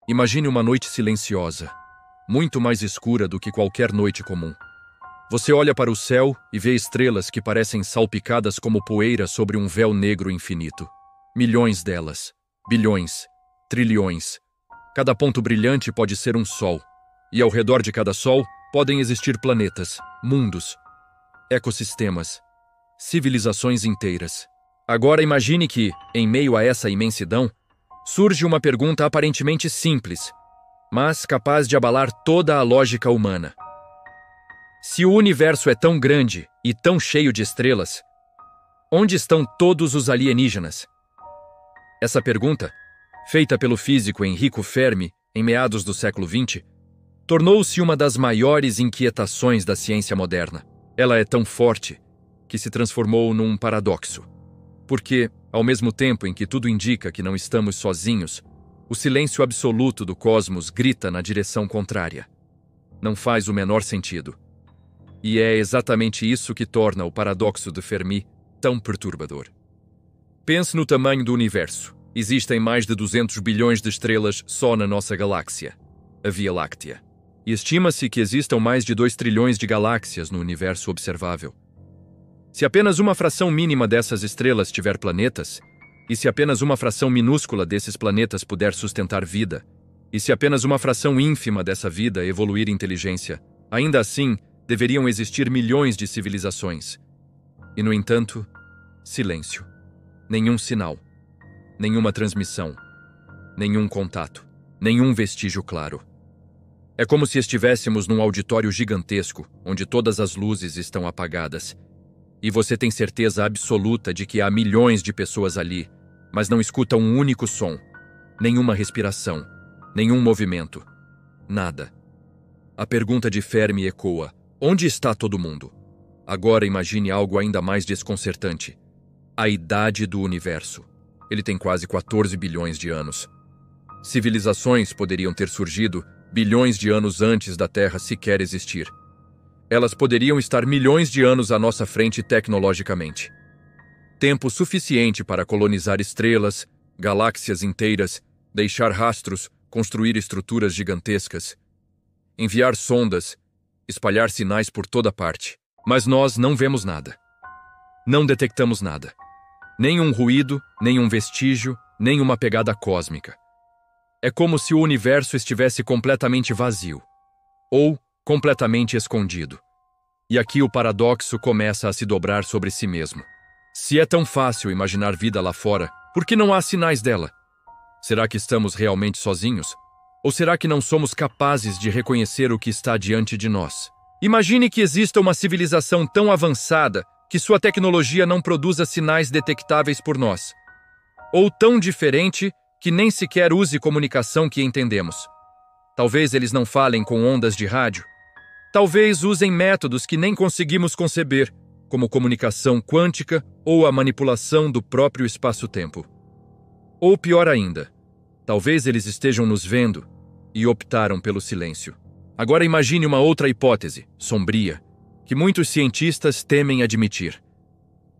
Imagine uma noite silenciosa, muito mais escura do que qualquer noite comum. Você olha para o céu e vê estrelas que parecem salpicadas como poeira sobre um véu negro infinito. Milhões delas, bilhões, trilhões. Cada ponto brilhante pode ser um sol, e ao redor de cada sol podem existir planetas, mundos, ecossistemas, civilizações inteiras. Agora imagine que, em meio a essa imensidão, surge uma pergunta aparentemente simples, mas capaz de abalar toda a lógica humana. Se o universo é tão grande e tão cheio de estrelas, onde estão todos os alienígenas? Essa pergunta, feita pelo físico Enrico Fermi em meados do século XX, tornou-se uma das maiores inquietações da ciência moderna. Ela é tão forte que se transformou num paradoxo. Porque, ao mesmo tempo em que tudo indica que não estamos sozinhos, o silêncio absoluto do cosmos grita na direção contrária. Não faz o menor sentido. E é exatamente isso que torna o paradoxo de Fermi tão perturbador. Pense no tamanho do universo. Existem mais de 200 bilhões de estrelas só na nossa galáxia, a Via Láctea. E estima-se que existam mais de 2 trilhões de galáxias no universo observável. Se apenas uma fração mínima dessas estrelas tiver planetas, e se apenas uma fração minúscula desses planetas puder sustentar vida, e se apenas uma fração ínfima dessa vida evoluir inteligência, ainda assim, deveriam existir milhões de civilizações. E, no entanto, silêncio. Nenhum sinal. Nenhuma transmissão. Nenhum contato. Nenhum vestígio claro. É como se estivéssemos num auditório gigantesco, onde todas as luzes estão apagadas. E você tem certeza absoluta de que há milhões de pessoas ali, mas não escuta um único som. Nenhuma respiração. Nenhum movimento. Nada. A pergunta de Fermi ecoa. Onde está todo mundo? Agora imagine algo ainda mais desconcertante. A idade do universo. Ele tem quase 14 bilhões de anos. Civilizações poderiam ter surgido bilhões de anos antes da Terra sequer existir. Elas poderiam estar milhões de anos à nossa frente tecnologicamente. Tempo suficiente para colonizar estrelas, galáxias inteiras, deixar rastros, construir estruturas gigantescas, enviar sondas, espalhar sinais por toda parte. Mas nós não vemos nada. Não detectamos nada. Nem um ruído, nem um vestígio, nem uma pegada cósmica. É como se o universo estivesse completamente vazio. Ou completamente escondido. E aqui o paradoxo começa a se dobrar sobre si mesmo. Se é tão fácil imaginar vida lá fora, por que não há sinais dela? Será que estamos realmente sozinhos? Ou será que não somos capazes de reconhecer o que está diante de nós? Imagine que exista uma civilização tão avançada que sua tecnologia não produza sinais detectáveis por nós. Ou tão diferente que nem sequer use comunicação que entendemos. Talvez eles não falem com ondas de rádio. Talvez usem métodos que nem conseguimos conceber, como comunicação quântica ou a manipulação do próprio espaço-tempo. Ou pior ainda, talvez eles estejam nos vendo e optaram pelo silêncio. Agora imagine uma outra hipótese, sombria, que muitos cientistas temem admitir.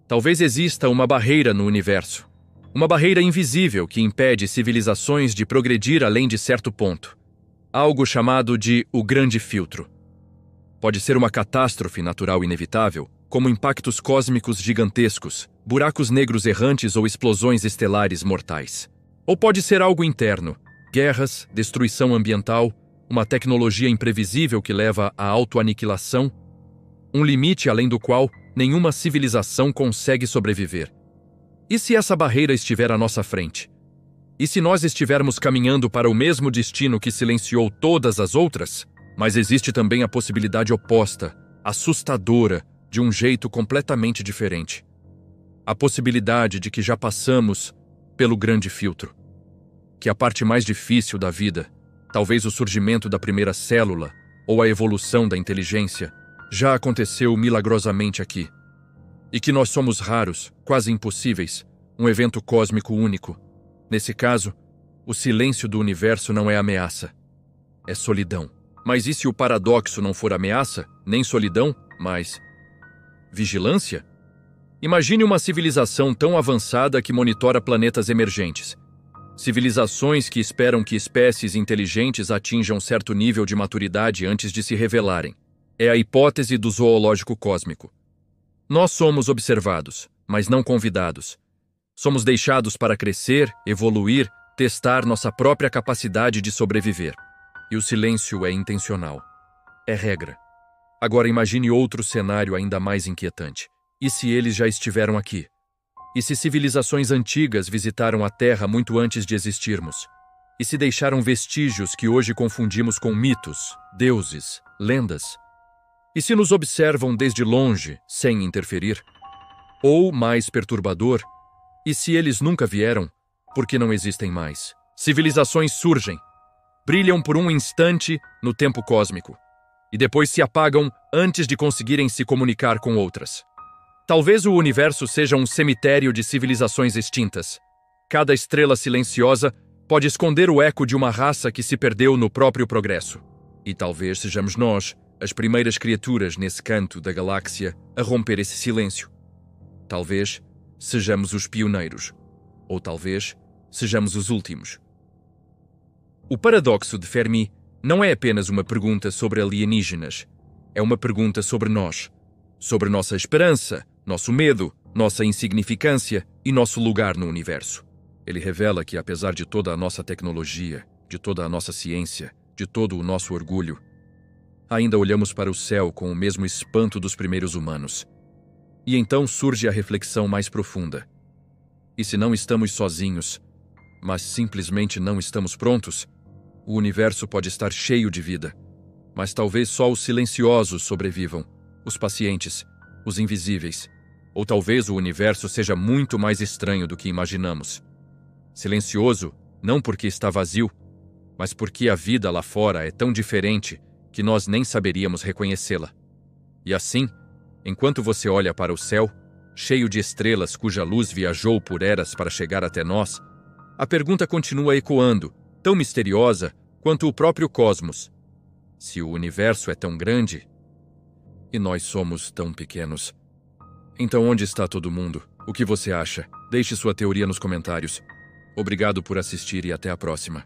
Talvez exista uma barreira no universo. Uma barreira invisível que impede civilizações de progredir além de certo ponto. Algo chamado de o Grande Filtro. Pode ser uma catástrofe natural inevitável, como impactos cósmicos gigantescos, buracos negros errantes ou explosões estelares mortais. Ou pode ser algo interno, guerras, destruição ambiental, uma tecnologia imprevisível que leva à autoaniquilação, um limite além do qual nenhuma civilização consegue sobreviver. E se essa barreira estiver à nossa frente? E se nós estivermos caminhando para o mesmo destino que silenciou todas as outras? Mas existe também a possibilidade oposta, assustadora, de um jeito completamente diferente. A possibilidade de que já passamos pelo Grande Filtro. Que a parte mais difícil da vida, talvez o surgimento da primeira célula ou a evolução da inteligência, já aconteceu milagrosamente aqui. E que nós somos raros, quase impossíveis, um evento cósmico único. Nesse caso, o silêncio do universo não é ameaça, é solidão. Mas e se o paradoxo não for ameaça, nem solidão, mas vigilância? Imagine uma civilização tão avançada que monitora planetas emergentes. Civilizações que esperam que espécies inteligentes atinjam certo nível de maturidade antes de se revelarem. É a hipótese do zoológico cósmico. Nós somos observados, mas não convidados. Somos deixados para crescer, evoluir, testar nossa própria capacidade de sobreviver. E o silêncio é intencional. É regra. Agora imagine outro cenário ainda mais inquietante. E se eles já estiveram aqui? E se civilizações antigas visitaram a Terra muito antes de existirmos? E se deixaram vestígios que hoje confundimos com mitos, deuses, lendas? E se nos observam desde longe, sem interferir? Ou, mais perturbador, e se eles nunca vieram, porque não existem mais? Civilizações surgem, brilham por um instante no tempo cósmico, e depois se apagam antes de conseguirem se comunicar com outras. Talvez o universo seja um cemitério de civilizações extintas. Cada estrela silenciosa pode esconder o eco de uma raça que se perdeu no próprio progresso. E talvez sejamos nós, as primeiras criaturas nesse canto da galáxia, a romper esse silêncio. Talvez sejamos os pioneiros. Ou talvez sejamos os últimos. O paradoxo de Fermi não é apenas uma pergunta sobre alienígenas. É uma pergunta sobre nós. Sobre nossa esperança, nosso medo, nossa insignificância e nosso lugar no universo. Ele revela que, apesar de toda a nossa tecnologia, de toda a nossa ciência, de todo o nosso orgulho, ainda olhamos para o céu com o mesmo espanto dos primeiros humanos. E então surge a reflexão mais profunda. E se não estamos sozinhos, mas simplesmente não estamos prontos, o universo pode estar cheio de vida, mas talvez só os silenciosos sobrevivam, os pacientes, os invisíveis. Ou talvez o universo seja muito mais estranho do que imaginamos. Silencioso, não porque está vazio, mas porque a vida lá fora é tão diferente que nós nem saberíamos reconhecê-la. E assim, enquanto você olha para o céu, cheio de estrelas cuja luz viajou por eras para chegar até nós, a pergunta continua ecoando, tão misteriosa quanto o próprio cosmos. Se o universo é tão grande e nós somos tão pequenos, então onde está todo mundo? O que você acha? Deixe sua teoria nos comentários. Obrigado por assistir e até a próxima.